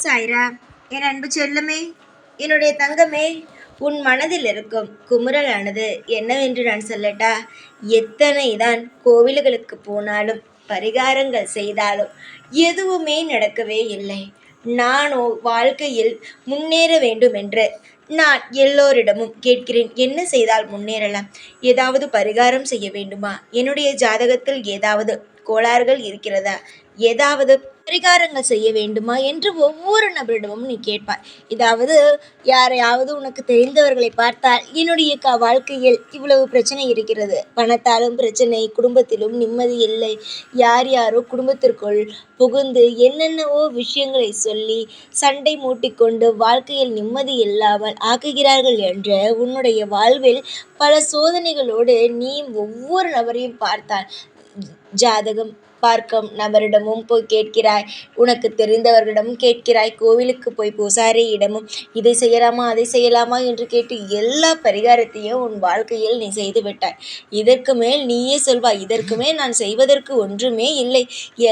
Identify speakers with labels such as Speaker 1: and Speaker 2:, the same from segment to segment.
Speaker 1: சாய்ரா, என் அன்பு செல்லமே, என்னுடைய தங்கமே, உன் மனதில் இருக்கும் குமுறலானது என்னவென்று நான் சொல்லட்டா? எத்தனை தான் கோவில்களுக்கு போனாலும் பரிகாரங்கள் செய்தாலும் எதுவுமே நடக்கவே இல்லை. நானோ வாழ்க்கையில் முன்னேற வேண்டும் என்று நான் எல்லோரிடமும் கேட்கிறேன். என்ன செய்தால் முன்னேறலாம்? ஏதாவது பரிகாரம் செய்ய வேண்டுமா? என்னுடைய ஜாதகத்தில் ஏதாவது கோளாறுகள் இருக்கிறதா? ஏதாவது பரிகாரங்கள் செய்ய வேண்டுமா என்று ஒவ்வொரு நபரிடமும் நீ கேட்பாய். இதாவது யாரையாவது உனக்கு தெரிந்தவர்களை பார்த்தால் என்னுடைய வாழ்க்கையில் இவ்வளவு பிரச்சனை இருக்கிறது, பணத்தாலும் பிரச்சனை, குடும்பத்திலும் நிம்மதி இல்லை, யார் யாரோ குடும்பத்திற்குள் புகுந்து என்னென்னவோ விஷயங்களை சொல்லி சண்டை மூட்டிக்கொண்டு வாழ்க்கையில் நிம்மதி இல்லாமல் ஆக்குகிறார்கள் என்ற உன்னுடைய வாழ்வில் பல சோதனைகளோடு நீ ஒவ்வொரு நபரையும் பார்த்தால் ஜாதகம் பார்க்கும் நபரிடமும் போய் கேட்கிறாய், உனக்கு தெரிந்தவர்களிடமும் கேட்கிறாய், கோவிலுக்கு போய் பூசாரியிடமும் இதை செய்யலாமா அதை செய்யலாமா என்று கேட்டு எல்லா பரிகாரத்தையும் உன் வாழ்க்கையில் நீ செய்து விட்டாய். இதற்கு மேல் நீயே சொல்வாய், இதற்கு மேல் நான் செய்வதற்கு ஒன்றுமே இல்லை,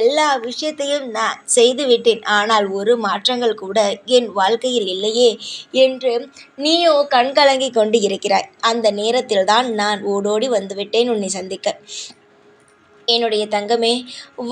Speaker 1: எல்லா விஷயத்தையும் நான் செய்து விட்டேன், ஆனால் ஒரு மாற்றங்கள் கூட என் வாழ்க்கையில் இல்லையே என்று நீயோ கண்கலங்கி கொண்டு இருக்கிறாய். அந்த நேரத்தில் தான் நான் ஓடோடி வந்துவிட்டேன் உன்னை சந்திக்க. என்னுடைய தங்கமே,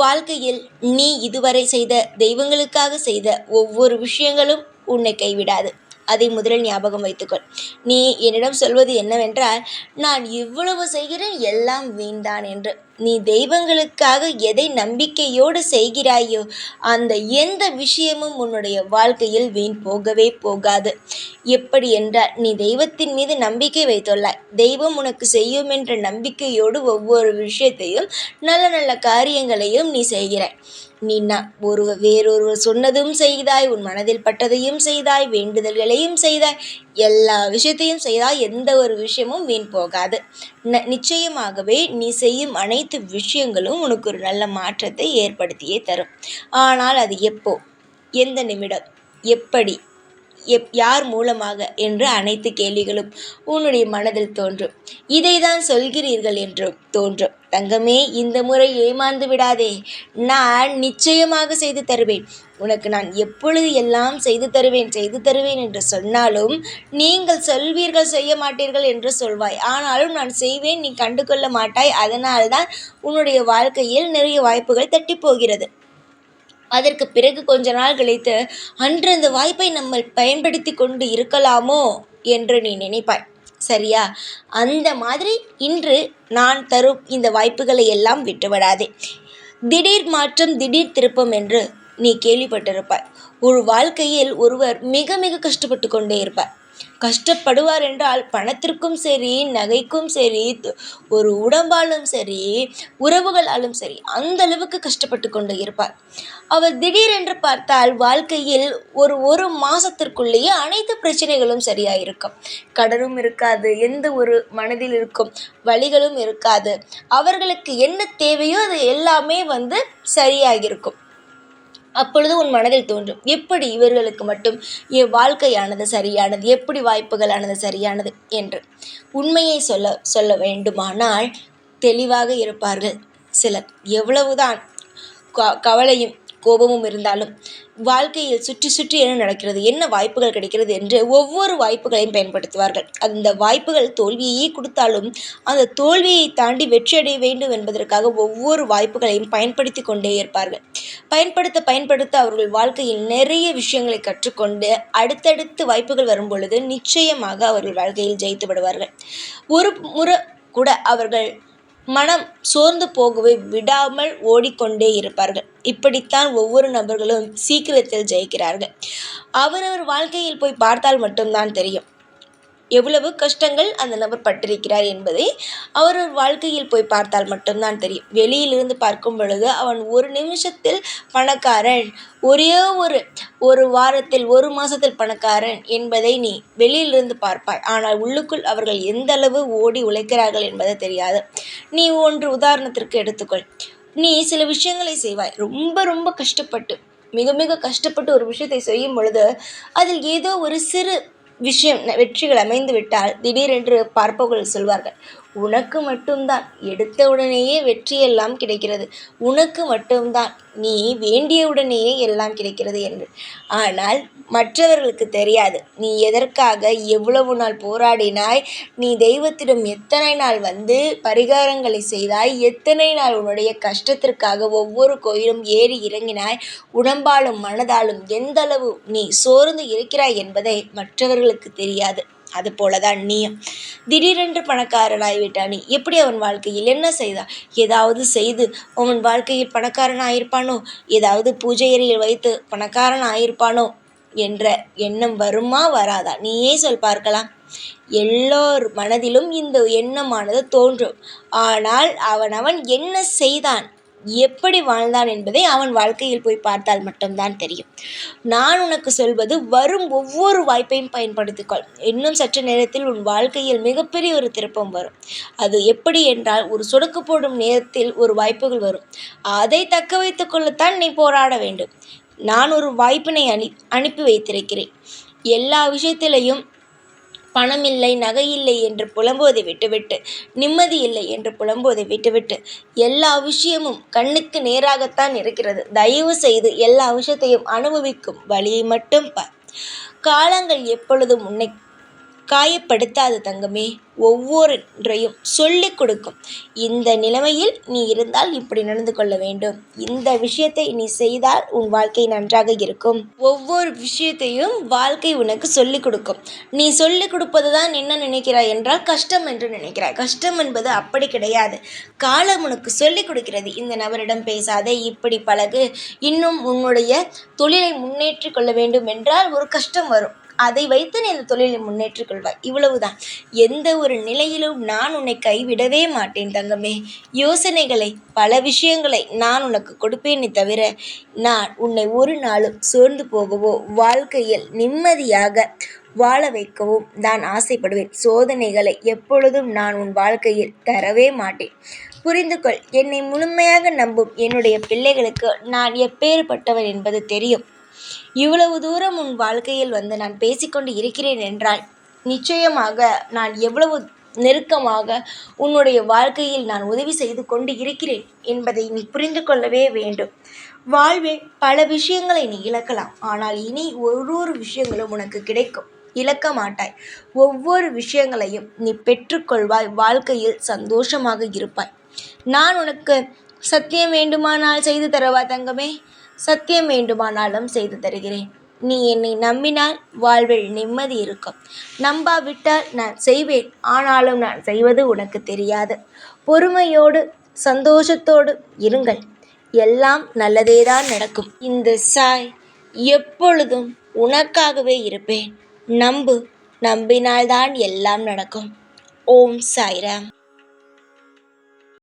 Speaker 1: வாழ்க்கையில் நீ இதுவரை செய்த தெய்வங்களுக்காக செய்த ஒவ்வொரு விஷயங்களும் உன்னை கைவிடாது. அதை முதலில் ஞாபகம் வைத்துக்கொள். நீ என்னிடம் சொல்வது என்னவென்றால், நான் இவ்வளவு செய்கிறேன் எல்லாம் வீண்தான் என்று. நீ தெய்வங்களுக்காக எதை நம்பிக்கையோடு செய்கிறாயோ அந்த எந்த விஷயமும் உன்னுடைய வாழ்க்கையில் வீண் போகவே போகாது. எப்படி என்றால், நீ தெய்வத்தின் மீது நம்பிக்கை வைத்துள்ளாய். தெய்வம் உனக்கு செய்யும் என்ற நம்பிக்கையோடு ஒவ்வொரு விஷயத்தையும் நல்ல நல்ல காரியங்களையும் நீ செய்கிறாய். நீ வேறொருவர் சொன்னதும் செய்தாய், உன் மனதில் பட்டதையும் செய்தாய், வேண்டுதல்களையும் செய்தாய், எல்லா விஷயத்தையும் செய்தாய். எந்த ஒரு விஷயமும் வீண் போகாது. நிச்சயமாகவே நீ செய்யும் அனைத்து விஷயங்களும் உனக்கு ஒரு நல்ல மாற்றத்தை ஏற்படுத்தியே தரும். ஆனால் அது எப்போ, எந்த நிமிடம், எப்படி, யார் மூலமாக என்று அனைத்து கேள்விகளும் உன்னுடைய மனதில் தோன்றும். இதை தான் சொல்கிறீர்கள் என்று தோன்றும். தங்கமே, இந்த முறை ஏமாந்து விடாதே. நான் நிச்சயமாக செய்து தருவேன். உனக்கு நான் எப்பொழுது எல்லாம் செய்து தருவேன் என்று சொன்னாலும் நீங்கள் சொல்வீர்கள் செய்ய மாட்டீர்கள் என்று சொல்வாய். ஆனாலும் நான் செய்வேன், நீ கண்டு கொள்ள மாட்டாய். அதனால்தான் உன்னுடைய வாழ்க்கையில் நிறைய வாய்ப்புகள் தட்டி போகிறது. அதற்கு பிறகு கொஞ்ச நாள் கழித்து அன்று அந்த வாய்ப்பை நம்ம பயன்படுத்தி கொண்டு இருக்கலாமோ என்று நீ நினைப்பாய். சரியா? அந்த மாதிரி இன்று நான் தரும் இந்த வாய்ப்புகளை எல்லாம் விட்டுவிடாதே. திடீர் மாற்றம், திடீர் திருப்பம் என்று நீ கேள்விப்பட்டிருப்பாய். ஒரு வாழ்க்கையில் ஒருவர் மிக மிக கஷ்டப்பட்டு கொண்டே இருப்பார். கஷ்டப்படுவார் என்றால் பணத்திற்கும் சரி, நகைக்கும் சரி, ஒரு உடம்பாலும் சரி, உறவுகளாலும் சரி, அந்த அளவுக்கு கஷ்டப்பட்டு கொண்டு இருப்பார். அவர் திடீரென்று பார்த்தால் வாழ்க்கையில் ஒரு மாசத்திற்குள்ளேயே அனைத்து பிரச்சனைகளும் சரியாயிருக்கும். கடனும் இருக்காது, எந்த ஒரு மனதில் இருக்கும் வலிகளும் இருக்காது. அவர்களுக்கு என்ன தேவையோ அது எல்லாமே சரியாகிருக்கும். அப்பொழுது உன் மனதில் தோன்றும், எப்படி இவர்களுக்கு மட்டும் என் வாழ்க்கையானது சரியானது, எப்படி வாய்ப்புகளானது சரியானது என்று. உண்மையை சொல்ல வேண்டுமானால் தெளிவாக இருப்பார்கள் சிலர். எவ்வளவுதான் கவலையும் கோபமும் இருந்தாலும் வாழ்க்கையில் சுற்றி சுற்றி என்ன நடக்கிறது, என்ன வாய்ப்புகள் கிடைக்கிறது என்று ஒவ்வொரு வாய்ப்புகளையும் பயன்படுத்துவார்கள். அந்த வாய்ப்புகள் தோல்வியே கொடுத்தாலும் அந்த தோல்வியை தாண்டி வெற்றியடைய வேண்டும் என்பதற்காக ஒவ்வொரு வாய்ப்புகளையும் பயன்படுத்தி கொண்டே இருப்பார்கள். பயன்படுத்த அவர்கள் வாழ்க்கையில் நிறைய விஷயங்களை கற்றுக்கொண்டு அடுத்தடுத்து வாய்ப்புகள் வரும் பொழுது நிச்சயமாக அவர்கள் வாழ்க்கையில் ஜெயித்து விடுவார்கள். ஒரு முறை கூட அவர்கள் மனம் சோர்ந்து போகவே விடாமல் ஓடிக்கொண்டே இருப்பார்கள். இப்படித்தான் ஒவ்வொரு நபர்களும் சீக்கிரத்தில் ஜெயிக்கிறார்கள். அவரவர் வாழ்க்கையில் போய் பார்த்தால் மட்டும்தான் தெரியும் எவ்வளவு கஷ்டங்கள் அந்த நபர் பட்டிருக்கிறார் என்பதை அவரவர் வாழ்க்கையில் போய் பார்த்தால் மட்டும்தான் தெரியும். வெளியிலிருந்து பார்க்கும் பொழுது அவன் ஒரு நிமிஷத்தில் பணக்காரன், ஒரே ஒரு வாரத்தில், ஒரு மாசத்தில் பணக்காரன் என்பதை நீ வெளியிலிருந்து பார்ப்பாய். ஆனால் உள்ளுக்குள் அவர்கள் எந்த அளவு ஓடி உழைக்கிறார்கள் என்பது தெரியாது. நீ ஒன்று உதாரணத்திற்கு எடுத்துக்கொள். நீ சில விஷயங்களை செய்வாய், ரொம்ப ரொம்ப கஷ்டப்பட்டு, மிக மிக கஷ்டப்பட்டு ஒரு விஷயத்தை செய்யும் பொழுது அதில் ஏதோ ஒரு சிறு விஷயம் வெற்றிகள் அமைந்து விட்டால் திடீரென்று பார்ப்பவர்கள் சொல்வார்கள், உனக்கு மட்டும்தான் எடுத்த உடனேயே வெற்றியெல்லாம் கிடைக்கிறது. உனக்கு மட்டும்தான் நீ வேண்டியவுடனேயே எல்லாம் கிடைக்கிறது என்று. ஆனால் மற்றவர்களுக்கு தெரியாது. நீ எதற்காக எவ்வளவு நாள் போராடினாய், நீ தெய்வத்திடம் எத்தனை நாள் வந்து பரிகாரங்களை செய்தாய், எத்தனை நாள் உன்னுடைய கஷ்டத்திற்காக ஒவ்வொரு கோயிலும் ஏறி இறங்கினாய், உடம்பாலும் மனதாலும் எந்தளவு நீ சோர்ந்து இருக்கிறாய் என்பதை மற்றவர்களுக்கு தெரியாது. அதுபோலதான் நீயும். திடீரென்று பணக்காரனாகிவிட்டான். நீ எப்படி அவன் வாழ்க்கையில் என்ன செய்தா? ஏதாவது செய்து அவன் வாழ்க்கையில் பணக்காரன் ஆயிருப்பானோ, ஏதாவது பூஜை அறையில் வைத்து பணக்காரன் ஆயிருப்பானோ என்ற எண்ணம் வருமா வராதா? நீயே சொல் பார்க்கலாம். எல்லோர் மனதிலும் இந்த எண்ணமானது தோன்றும். ஆனால் அவனவன் என்ன செய்தான், எப்படி வாழ்ந்தான் என்பதை அவன் வாழ்க்கையில் போய் பார்த்தால் மட்டும்தான் தெரியும். நான் உனக்கு சொல்வது, வரும் ஒவ்வொரு வாய்ப்பையும் பயன்படுத்திக்கொள். இன்னும் சற்று நேரத்தில் உன் வாழ்க்கையில் மிகப்பெரிய ஒரு திருப்பம் வரும். அது எப்படி என்றால், ஒரு சொடுக்கு போடும் நேரத்தில் ஒரு வாய்ப்புகள் வரும். அதை தக்க வைத்து கொள்ளத்தான் நீ போராட வேண்டும். நான் ஒரு வாய்ப்பினை அனுப்பி வைத்திருக்கிறேன். எல்லா விஷயத்திலையும் பணம் இல்லை, நகை இல்லை என்று புலம்புவதை விட்டுவிட்டு, நிம்மதி இல்லை என்று புலம்புவதை விட்டுவிட்டு, எல்லா விஷயமும் கண்ணுக்கு நேராகத்தான் இருக்கிறது. தயவு செய்து எல்லா விஷயத்தையும் அனுபவிக்கும் வழியை மட்டும் பார். காலங்கள் எப்பொழுதும் உன்னை காயப்படுத்தாது தங்கமே. ஒவ்வொன்றையும் சொல்லிக் கொடுக்கும். இந்த நிலைமையில் நீ இருந்தால் இப்படி நடந்து கொள்ள வேண்டும், இந்த விஷயத்தை நீ செய்தால் உன் வாழ்க்கை நன்றாக இருக்கும். ஒவ்வொரு விஷயத்தையும் வாழ்க்கை உனக்கு சொல்லிக் கொடுக்கும். நீ சொல்லிக் கொடுப்பது தான் என்ன நினைக்கிறாய் என்றால் கஷ்டம் என்று நினைக்கிறாய். கஷ்டம் என்பது அப்படி கிடையாது. காலம் உனக்கு சொல்லிக் கொடுக்கிறது. இந்த நபரிடம் பேசாதே, இப்படி பழகு, இன்னும் உன்னுடைய தொழிலை முன்னேற்றிக் கொள்ள வேண்டும் என்றால் ஒரு கஷ்டம் வரும். அதை வைத்து நீ இந்த தொழிலை முன்னேற்றிக் கொள்வாய். இவ்வளவுதான். எந்த ஒரு நிலையிலும் நான் உன்னை கைவிடவே மாட்டேன் தங்கமே. யோசனைகளை, பல விஷயங்களை நான் உனக்கு கொடுப்பேனே தவிர, நான் உன்னை ஒரு நாளும் சோர்ந்து போகவோ, வாழ்க்கையில் நிம்மதியாக வாழ வைக்கவும் தான் ஆசைப்படுவேன். சோதனைகளை எப்பொழுதும் நான் உன் வாழ்க்கையில் தரவே மாட்டேன். புரிந்து கொள். என்னை முழுமையாக நம்பும் என்னுடைய பிள்ளைகளுக்கு நான் எப்பேற்பட்டவன் என்பது தெரியும். இவ்வளவு தூரம் உன் வாழ்க்கையில் வந்து நான் பேசிக்கொண்டு இருக்கிறேன் என்றால், நிச்சயமாக நான் எவ்வளவு நெருக்கமாக உன்னுடைய வாழ்க்கையில் நான் உதவி செய்து கொண்டு இருக்கிறேன் என்பதை நீ புரிந்து கொள்ளவே வேண்டும். வாழ்வில் பல விஷயங்களை நீ இழக்கலாம். ஆனால் இனி ஒரு விஷயங்களும் உனக்கு கிடைக்கும். இழக்க மாட்டாய். ஒவ்வொரு விஷயங்களையும் நீ பெற்றுக்கொள்வாய். வாழ்க்கையில் சந்தோஷமாக இருப்பாய். நான் உனக்கு சத்தியம் வேண்டுமானால் செய்து தரவா தங்கமே? சத்தியம் வேண்டுமானாலும் செய்து தருகிறேன். நீ என்னை நம்பினால் வாழ்வில் நிம்மதி இருக்கும். நம்பாவிட்டால் நான் செய்வேன். ஆனாலும் நான் செய்வது உனக்கு தெரியாது. பொறுமையோடு சந்தோஷத்தோடு இருங்கள். எல்லாம் நல்லதேதான் நடக்கும். இந்த சாய் எப்பொழுதும் உனக்காகவே இருப்பேன். நம்பு. நம்பினால்தான் எல்லாம் நடக்கும். ஓம் சாய்ராம்.